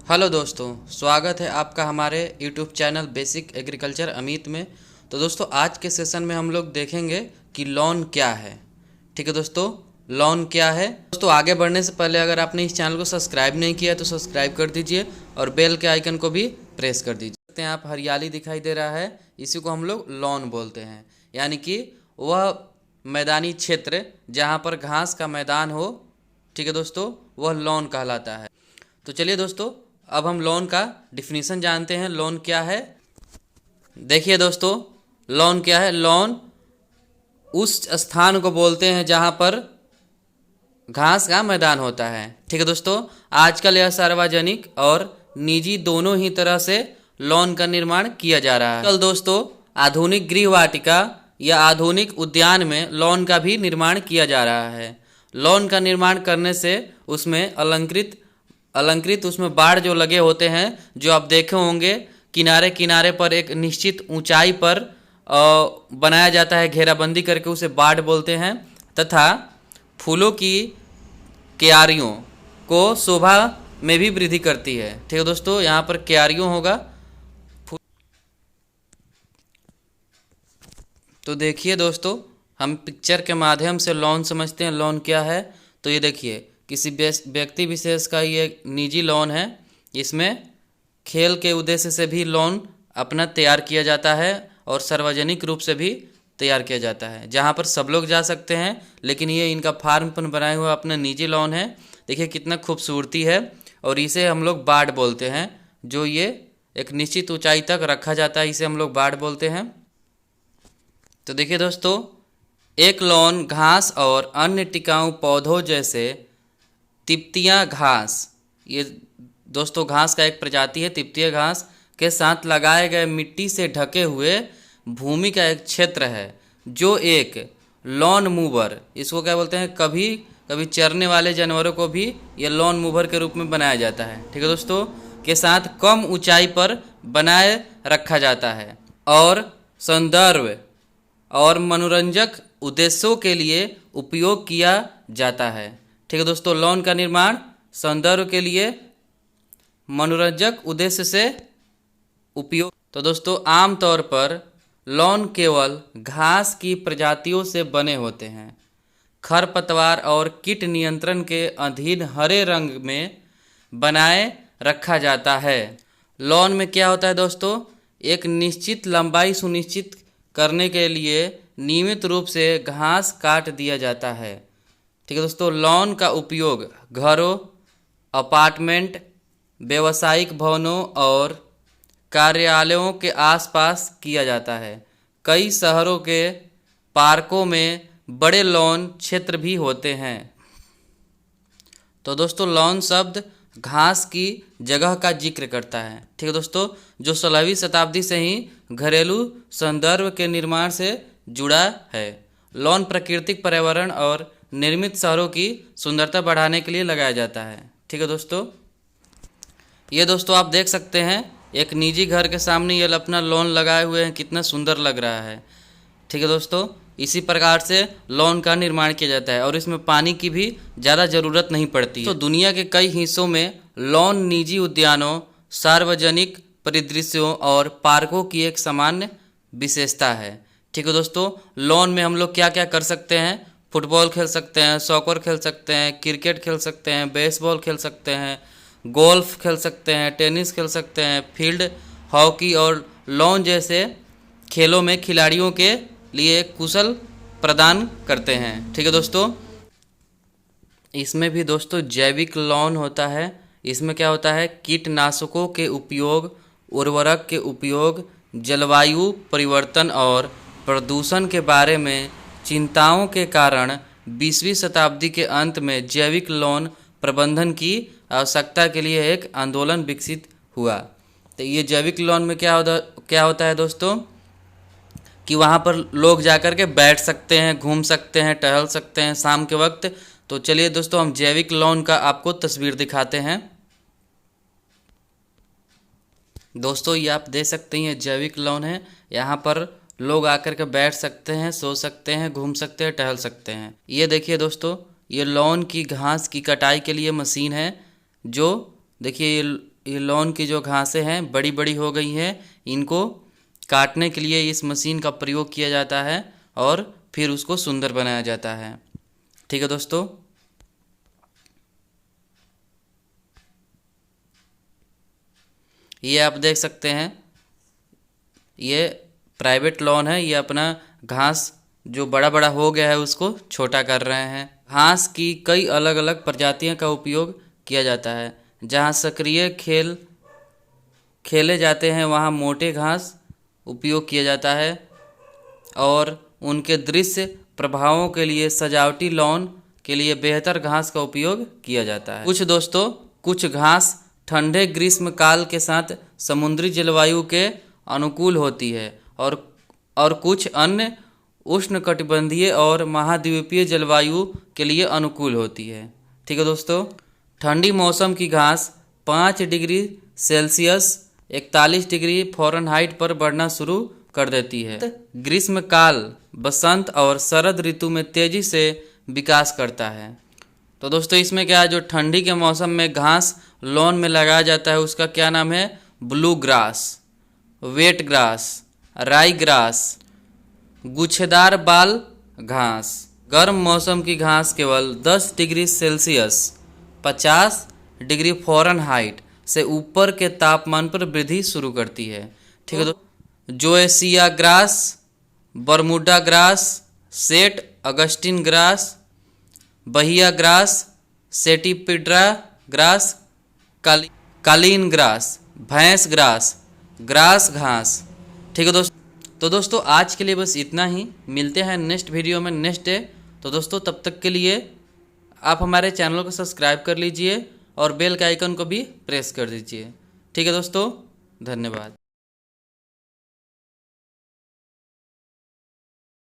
Hello दोस्तों, स्वागत है आपका हमारे YouTube channel basic agriculture Amit में। तो दोस्तों, आज के सेशन में हम लोग देखेंगे कि लोन क्या है। ठीक है दोस्तों, लोन क्या है। दोस्तों, आगे बढ़ने से पहले अगर आपने इस चैनल को सब्सक्राइब नहीं किया तो सब्सक्राइब कर दीजिए और बेल के आइकन को भी प्रेस कर दीजिए। देखते हैं आप, हरियाली दिखाई दे रहा है, इसी को हम लोग लॉन बोलते हैं। यानी कि वह मैदानी क्षेत्र जहाँ पर घास का मैदान हो, ठीक है दोस्तों, वह लॉन कहलाता है। तो चलिए दोस्तों, अब हम लोन का डिफिनीशन जानते हैं। लोन क्या है। देखिए दोस्तों, लोन क्या है। लोन उस स्थान को बोलते हैं जहां पर घास का मैदान होता है। ठीक है दोस्तों, आजकल यह सार्वजनिक और निजी दोनों ही तरह से लोन का निर्माण किया जा रहा है। कल दोस्तों, आधुनिक गृह वाटिका या आधुनिक उद्यान में लोन का भी निर्माण किया जा रहा है। लोन का निर्माण करने से उसमें अलंकृत उसमें बाड़ जो लगे होते हैं, जो आप देखे होंगे किनारे किनारे पर एक निश्चित ऊंचाई पर बनाया जाता है, घेराबंदी करके, उसे बाड़ बोलते हैं। तथा फूलों की क्यारियों को शोभा में भी वृद्धि करती है। ठीक है दोस्तों, यहाँ पर क्यारियों होगा। तो देखिए दोस्तों, हम पिक्चर के माध्यम से लोन समझते हैं। लोन क्या है, तो ये देखिए, किसी व्यक्ति विशेष का ये निजी लोन है। इसमें खेल के उद्देश्य से भी लोन अपना तैयार किया जाता है और सार्वजनिक रूप से भी तैयार किया जाता है, जहाँ पर सब लोग जा सकते हैं। लेकिन ये इनका फार्म पर बनाया हुआ अपना निजी लोन है। देखिए कितना खूबसूरती है। और इसे हम लोग बाड़ बोलते हैं। जो ये एक निश्चित ऊंचाई तक रखा जाता है, इसे हम लोग बाड़ बोलते हैं। तो देखिए दोस्तों, एक लॉन घास और अन्य टिकाऊ पौधों जैसे तिप्तिया घास, ये दोस्तों घास का एक प्रजाति है तिप्तिया घास, के साथ लगाए गए मिट्टी से ढके हुए भूमि का एक क्षेत्र है, जो एक लॉन मूवर, इसको क्या बोलते हैं, कभी कभी चरने वाले जानवरों को भी ये लॉन मूवर के रूप में बनाया जाता है। ठीक है दोस्तों, के साथ कम ऊंचाई पर बनाए रखा जाता है और सौंदर्य और मनोरंजक उद्देश्यों के लिए उपयोग किया जाता है। ठीक है दोस्तों, लॉन का निर्माण सौंदर्य के लिए, मनोरंजक उद्देश्य से उपयोग। तो दोस्तों, आमतौर पर लॉन केवल घास की प्रजातियों से बने होते हैं। खरपतवार और कीट नियंत्रण के अधीन हरे रंग में बनाए रखा जाता है। लॉन में क्या होता है दोस्तों, एक निश्चित लंबाई सुनिश्चित करने के लिए नियमित रूप से घास काट दिया जाता है। ठीक है दोस्तों, लॉन का उपयोग घरों, अपार्टमेंट, व्यावसायिक भवनों और कार्यालयों के आसपास किया जाता है। कई शहरों के पार्कों में बड़े लॉन क्षेत्र भी होते हैं। तो दोस्तों, लॉन शब्द घास की जगह का जिक्र करता है। ठीक है दोस्तों, जो 16वीं शताब्दी से ही घरेलू सौंदर्य के निर्माण से जुड़ा है। लॉन प्राकृतिक पर्यावरण और निर्मित शहरों की सुंदरता बढ़ाने के लिए लगाया जाता है। ठीक है दोस्तों, ये दोस्तों आप देख सकते हैं, एक निजी घर के सामने ये अपना लॉन लगाए हुए हैं, कितना सुंदर लग रहा है। ठीक है दोस्तों, इसी प्रकार से लॉन का निर्माण किया जाता है और इसमें पानी की भी ज़्यादा ज़रूरत नहीं पड़ती है। तो दुनिया के कई हिस्सों में लॉन निजी उद्यानों, सार्वजनिक परिदृश्यों और पार्कों की एक सामान्य विशेषता है। ठीक है दोस्तों, लॉन में हम लोग क्या क्या कर सकते हैं, फुटबॉल खेल सकते हैं, सॉकर खेल सकते हैं, क्रिकेट खेल सकते हैं, बेसबॉल खेल सकते हैं, गोल्फ खेल सकते हैं, टेनिस खेल सकते हैं, फील्ड हॉकी और लॉन जैसे खेलों में खिलाड़ियों के लिए कुशल प्रदान करते हैं। ठीक है दोस्तों, इसमें भी दोस्तों जैविक लॉन होता है। इसमें क्या होता है, कीटनाशकों के उपयोग, उर्वरक के उपयोग, जलवायु परिवर्तन और प्रदूषण के बारे में चिंताओं के कारण 20वीं शताब्दी के अंत में जैविक लॉन प्रबंधन की आवश्यकता के लिए एक आंदोलन विकसित हुआ। तो ये जैविक लॉन में क्या होता है दोस्तों, कि वहाँ पर लोग जाकर के बैठ सकते हैं, घूम सकते हैं, टहल सकते हैं शाम के वक्त। तो चलिए दोस्तों, हम जैविक लॉन का आपको तस्वीर दिखाते हैं। दोस्तों, ये आप देख सकते हैं, जैविक लॉन है। यहाँ पर लोग आकर के बैठ सकते हैं, सो सकते हैं, घूम सकते हैं, टहल सकते हैं। ये देखिए दोस्तों, ये लॉन की घास की कटाई के लिए मशीन है, जो देखिए ये ये लॉन की जो घासें हैं बड़ी बड़ी हो गई हैं, इनको काटने के लिए इस मशीन का प्रयोग किया जाता है और फिर उसको सुंदर बनाया जाता है। ठीक है दोस्तों, ये आप देख सकते हैं, ये प्राइवेट लॉन है। ये अपना घास जो बड़ा बड़ा हो गया है उसको छोटा कर रहे हैं। घास की कई अलग अलग प्रजातियों का उपयोग किया जाता है। जहाँ सक्रिय खेले जाते हैं वहाँ मोटे घास उपयोग किया जाता है और उनके दृश्य प्रभावों के लिए सजावटी लॉन के लिए बेहतर घास का उपयोग किया जाता है। कुछ घास ठंडे ग्रीष्म काल के साथ समुद्री जलवायु के अनुकूल होती है और कुछ अन्य उष्णकटिबंधीय और महाद्वीपीय जलवायु के लिए अनुकूल होती है। ठीक है दोस्तों, ठंडी मौसम की घास 5 डिग्री सेल्सियस 41 डिग्री फ़ारेनहाइट पर बढ़ना शुरू कर देती है। ग्रीष्म काल, बसंत और शरद ऋतु में तेजी से विकास करता है। तो दोस्तों, इसमें क्या है, जो ठंडी के मौसम में घास लॉन में लगाया जाता है उसका क्या नाम है, ब्लू ग्रास, वेट ग्रास, राई ग्रास, गुच्छेदार बाल घास। गर्म मौसम की घास केवल 10 डिग्री सेल्सियस 50 डिग्री फ़ारेनहाइट से ऊपर के तापमान पर वृद्धि शुरू करती है। ठीक है, तो zoysia grass, Bermuda grass, saint Augustine grass, bahia grass, centipede grass, कालीन ग्रास, भैंस ग्रास, ग्रास घास। ठीक है दोस्तों, तो दोस्तों आज के लिए बस इतना ही। मिलते हैं नेक्स्ट वीडियो में नेक्स्ट डे। तो दोस्तों तब तक के लिए आप हमारे चैनल को सब्सक्राइब कर लीजिए और बेल के आइकन को भी प्रेस कर दीजिए। ठीक है दोस्तों, धन्यवाद।